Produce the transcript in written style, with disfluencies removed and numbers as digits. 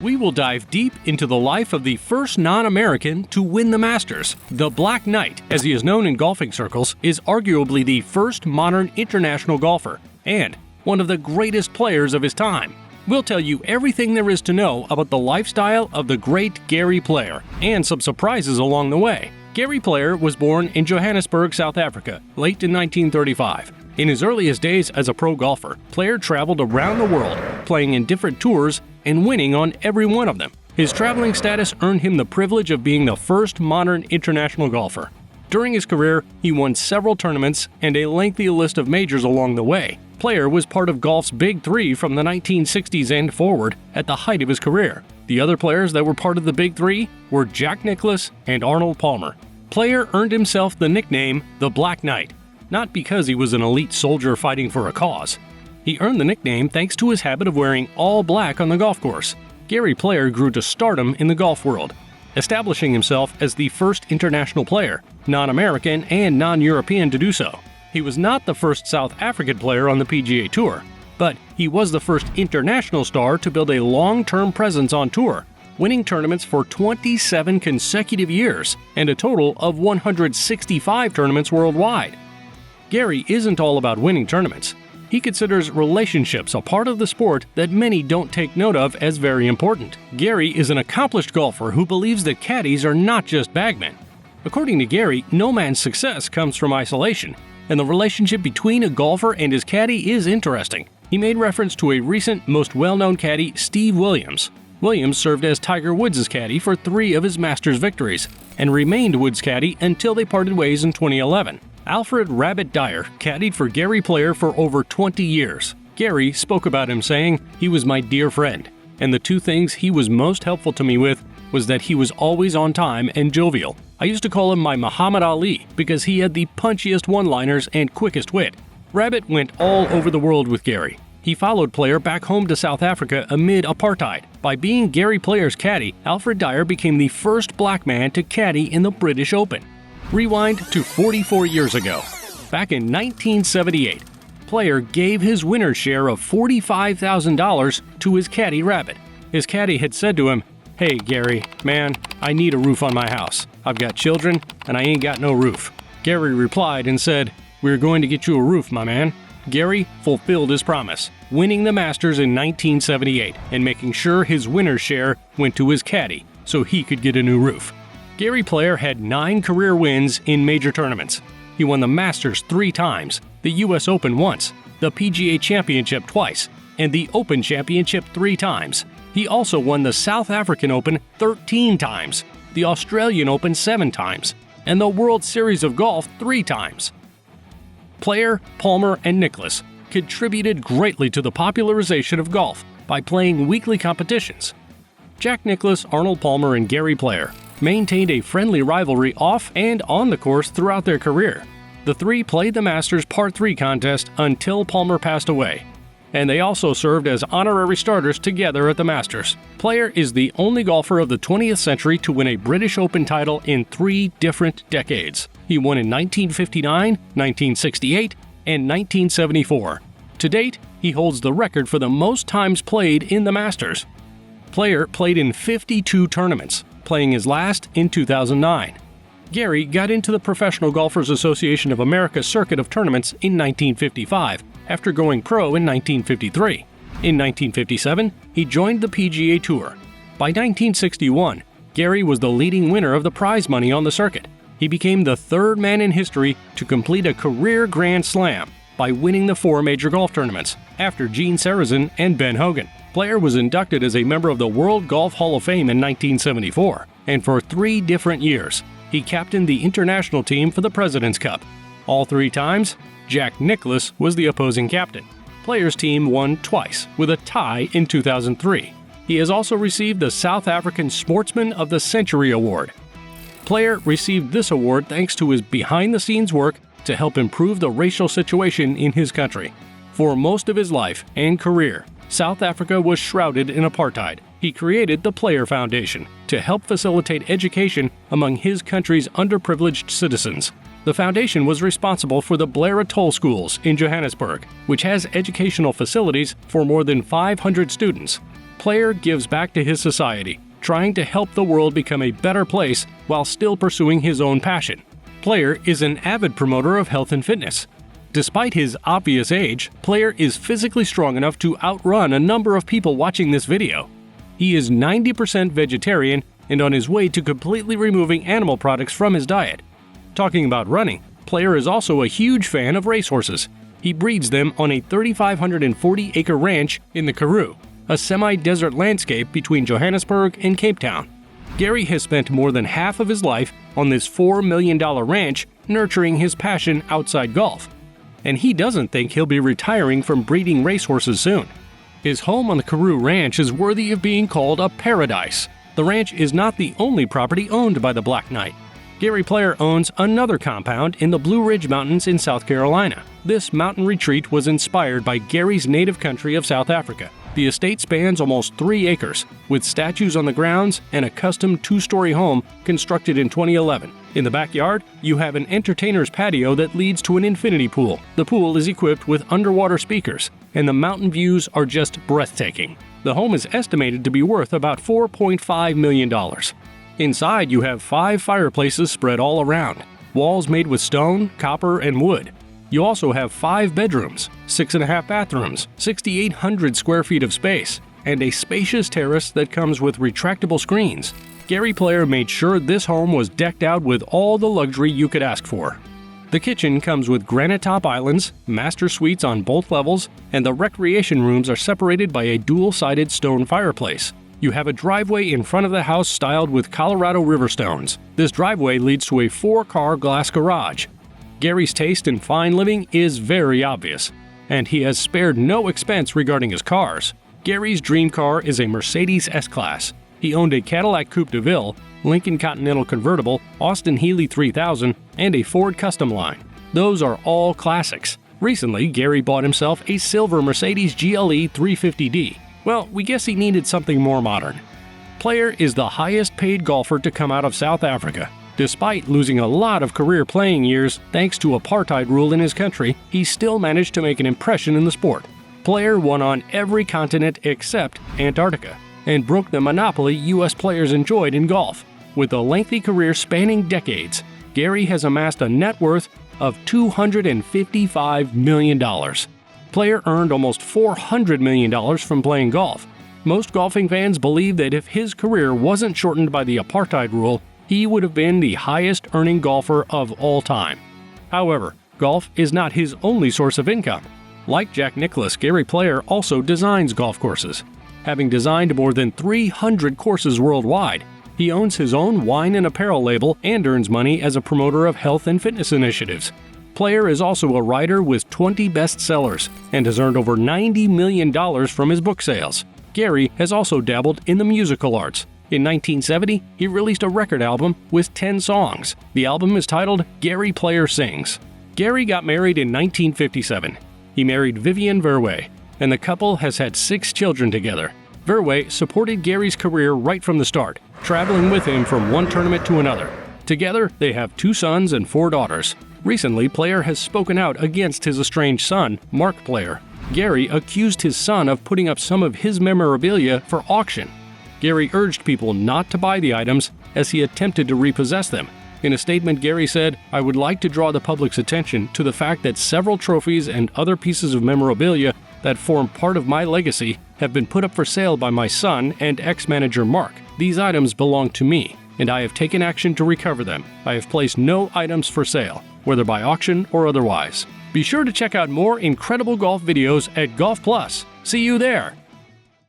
we will dive deep into the life of the first non-American to win the Masters. The Black Knight, as he is known in golfing circles, is arguably the first modern international golfer and one of the greatest players of his time. We'll tell you everything there is to know about the lifestyle of the great Gary Player and some surprises along the way. Gary Player was born in Johannesburg, South Africa, late in 1935. In his earliest days as a pro golfer, Player traveled around the world, playing in different tours and winning on every one of them. His traveling status earned him the privilege of being the first modern international golfer. During his career, he won several tournaments and a lengthy list of majors along the way. Player was part of golf's Big Three from the 1960s and forward at the height of his career. The other players that were part of the Big Three were Jack Nicklaus and Arnold Palmer. Player earned himself the nickname the Black Knight, not because he was an elite soldier fighting for a cause. He earned the nickname thanks to his habit of wearing all black on the golf course. Gary Player grew to stardom in the golf world, establishing himself as the first international player, non-American and non-European to do so. He was not the first South African player on the PGA Tour, but he was the first international star to build a long-term presence on tour, winning tournaments for 27 consecutive years and a total of 165 tournaments worldwide. Gary isn't all about winning tournaments. He considers relationships a part of the sport that many don't take note of as very important. Gary is an accomplished golfer who believes that caddies are not just bagmen. According to Gary, no man's success comes from isolation, and the relationship between a golfer and his caddy is interesting. He made reference to a recent, most well-known caddy, Steve Williams. Williams served as Tiger Woods' caddy for 3 of his Masters victories, and remained Woods' caddy until they parted ways in 2011. Alfred "Rabbit" Dyer caddied for Gary Player for over 20 years. Gary spoke about him saying, "He was my dear friend, and the 2 things he was most helpful to me with was that he was always on time and jovial. I used to call him my Muhammad Ali because he had the punchiest one-liners and quickest wit." Rabbit went all over the world with Gary. He followed Player back home to South Africa amid apartheid. By being Gary Player's caddy, Alfred Dyer became the first black man to caddy in the British Open. Rewind to 44 years ago. Back in 1978, Player gave his winner's share of $45,000 to his caddy Rabbit. His caddy had said to him, "Hey Gary, man, I need a roof on my house. I've got children and I ain't got no roof." Gary replied and said, "We're going to get you a roof, my man." Gary fulfilled his promise, winning the Masters in 1978 and making sure his winner's share went to his caddy so he could get a new roof. Gary Player had 9 career wins in major tournaments. He won the Masters 3 times, the US Open once, the PGA Championship twice, and the Open Championship 3 times. He also won the South African Open 13 times, the Australian Open 7 times, and the World Series of Golf 3 times. Player, Palmer, and Nicklaus contributed greatly to the popularization of golf by playing weekly competitions. Jack Nicklaus, Arnold Palmer, and Gary Player maintained a friendly rivalry off and on the course throughout their career. The 3 played the Masters Part 3 contest until Palmer passed away, and they also served as honorary starters together at the Masters. Player is the only golfer of the 20th century to win a British Open title in 3 different decades. He won in 1959, 1968, and 1974. To date, he holds the record for the most times played in the Masters. Player played in 52 tournaments, playing his last in 2009. Gary got into the Professional Golfers Association of America circuit of tournaments in 1955 after going pro in 1953. In 1957, he joined the PGA Tour. By 1961, Gary was the leading winner of the prize money on the circuit. He became the 3rd man in history to complete a career Grand Slam by winning the 4 major golf tournaments, after Gene Sarazen and Ben Hogan. Player was inducted as a member of the World Golf Hall of Fame in 1974, and for 3 different years, he captained the international team for the President's Cup. All 3 times, Jack Nicklaus was the opposing captain. Player's team won twice, with a tie in 2003. He has also received the South African Sportsman of the Century Award. Player received this award thanks to his behind-the-scenes work to help improve the racial situation in his country. For most of his life and career, South Africa was shrouded in apartheid. He created the Player Foundation to help facilitate education among his country's underprivileged citizens. The foundation was responsible for the Blair Atoll Schools in Johannesburg, which has educational facilities for more than 500 students. Player gives back to his society, trying to help the world become a better place while still pursuing his own passion. Player is an avid promoter of health and fitness. Despite his obvious age, Player is physically strong enough to outrun a number of people watching this video. He is 90% vegetarian and on his way to completely removing animal products from his diet. Talking about running, Player is also a huge fan of racehorses. He breeds them on a 3,540-acre ranch in the Karoo, a semi-desert landscape between Johannesburg and Cape Town. Gary has spent more than half of his life on this $4 million ranch nurturing his passion outside golf. And he doesn't think he'll be retiring from breeding racehorses soon. His home on the Karoo Ranch is worthy of being called a paradise. The ranch is not the only property owned by the Black Knight. Gary Player owns another compound in the Blue Ridge Mountains in South Carolina. This mountain retreat was inspired by Gary's native country of South Africa. The estate spans almost 3 acres, with statues on the grounds and a custom 2-story home constructed in 2011. In the backyard, you have an entertainer's patio that leads to an infinity pool. The pool is equipped with underwater speakers, and the mountain views are just breathtaking. The home is estimated to be worth about $4.5 million. Inside, you have 5 fireplaces spread all around, walls made with stone, copper, and wood. You also have 5 bedrooms, 6.5 bathrooms, 6,800 square feet of space, and a spacious terrace that comes with retractable screens. Gary Player made sure this home was decked out with all the luxury you could ask for. The kitchen comes with granite top islands, master suites on both levels, and the recreation rooms are separated by a dual-sided stone fireplace. You have a driveway in front of the house styled with Colorado River stones. This driveway leads to a 4-car glass garage. Gary's taste in fine living is very obvious, and he has spared no expense regarding his cars. Gary's dream car is a Mercedes S-Class. He owned a Cadillac Coupe de Ville, Lincoln Continental Convertible, Austin Healey 3000, and a Ford Custom Line. Those are all classics. Recently, Gary bought himself a silver Mercedes GLE 350D. Well, we guess he needed something more modern. Player is the highest-paid golfer to come out of South Africa. Despite losing a lot of career playing years thanks to apartheid rule in his country, he still managed to make an impression in the sport. Player won on every continent except Antarctica, and broke the monopoly U.S. players enjoyed in golf. With a lengthy career spanning decades, Gary has amassed a net worth of $255 million. Player earned almost $400 million from playing golf. Most golfing fans believe that if his career wasn't shortened by the apartheid rule, he would have been the highest-earning golfer of all time. However, golf is not his only source of income. Like Jack Nicklaus, Gary Player also designs golf courses. Having designed more than 300 courses worldwide, he owns his own wine and apparel label and earns money as a promoter of health and fitness initiatives. Player is also a writer with 20 bestsellers and has earned over $90 million from his book sales. Gary has also dabbled in the musical arts. In 1970, he released a record album with 10 songs. The album is titled Gary Player Sings. Gary got married in 1957. He married Vivian Verwey, and the couple has had 6 children together. Verwey supported Gary's career right from the start, traveling with him from one tournament to another. Together, they have 2 sons and 4 daughters. Recently, Player has spoken out against his estranged son, Mark Player. Gary accused his son of putting up some of his memorabilia for auction. Gary urged people not to buy the items as he attempted to repossess them. In a statement, Gary said, "I would like to draw the public's attention to the fact that several trophies and other pieces of memorabilia that form part of my legacy have been put up for sale by my son and ex-manager Mark. These items belong to me, and I have taken action to recover them. I have placed no items for sale, whether by auction or otherwise." Be sure to check out more incredible golf videos at Golf Plus. See you there!